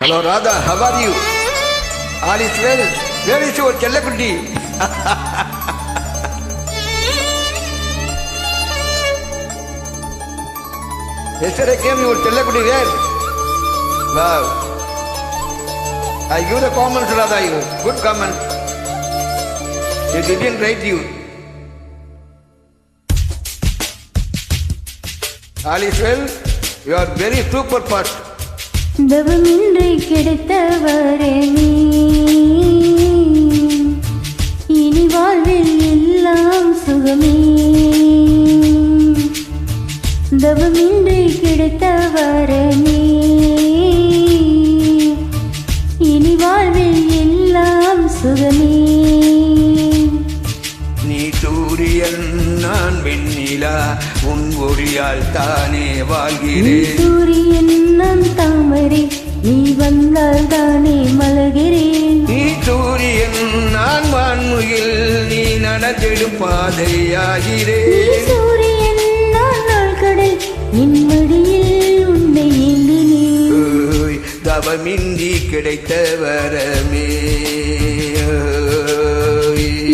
Hello Radha, how are you? All is well. Where is your Chellakutti? Yesterday came your Chellakutti where? Wow. I give the comments Radha, you. Good comment. They didn't write you. All is well. You are very super fast. தவமின்றி கிடைத்த வரமே இனி வாழ்வில் எல்லாம் சுகமே தவமின்றி கிடைத்த வரமே இனி வாழ்வில் எல்லாம் சுகமே நீ சூரியன் நான் வெண்ணிலா உன் ஒளியால் தானே வாழ்கிறேன் சூரியன் நான் தாமரை நீ வந்தால் தானே மலர்கிறேன் நீ சூரியன் நான் வான்முகில் நீ நடந்திடும் பாதையாகிறேன் சூரியன் நான் நாள்கடல் என் மடியில் உன்னை ஏந்தினேன் தவமின்றி கிடைத்த வரமே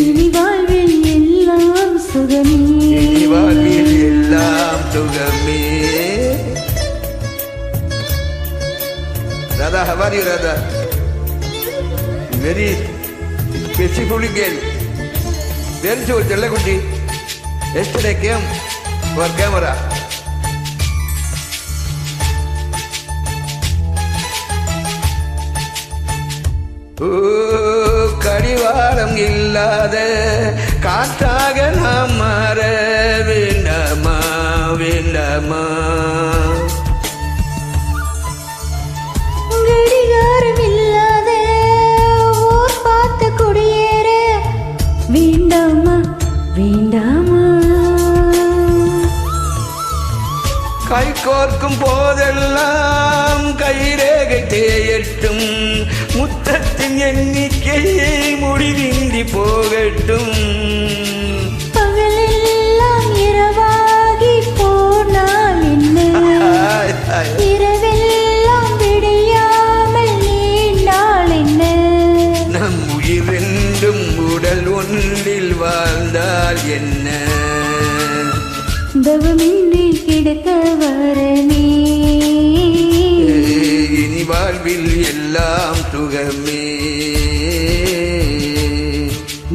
இனி வாழ்வில் எல்லாம் சுகமே இனி வாழ்வில் எல்லாம் சுகமே. Radha, how are you Radha? Very beautiful girl. Where is your Chellakutti? Yesterday came for camera. கடிவாளம் இல்லாத காற்றாக நாம் மாற வேண்டாமா வேண்டாமா கடிகாரம் இல்லாத ஊர் பார்த்து குடியேற வேண்டாமா வேண்டாமா கை கோர்க்கும் போதெல்லாம் கைரேகை தேயட்டும் முத்தத்தின் எண்ணிக்கையை முடிவின்றி போகட்டும் பகலெல்லாம் இரவாகி போனால் என்ன இரவெல்லாம் விடியாமல் நீண்டால் என்ன நம் உயிர் ரெண்டும் உடல் ஒன்றில் வாழ்ந்தால் என்ன தவமின்றி கிடைத்த வரமே இனி வாழ்வில் எல்லாம் சுகமே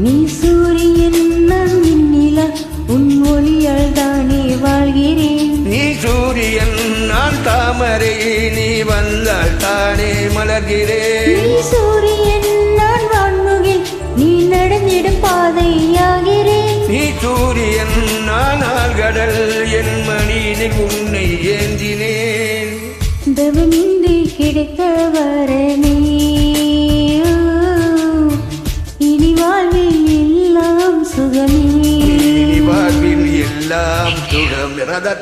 நீ சூரியன் நான் வெண்ணிலா உன் ஒளியால் தானே வாழ்கிறேன் நீ சூரியன் நான் தாமரை நீ வந்தால் தானே மலர்கிறேன் நீ சூரியன் நான் வான்முகில் நீ நடந்திடும் பாதையாகிறேன் நீ சூரியன் நான் ஆழ்கடல் என் மணியில் உன்னை ஏந்தினேன் தவமின்றி கிடைத்த வரமே இனி வாழ்வில் எல்லாம் சுகமே இனி வாழ்வில் எல்லாம் சுகம். ராதா,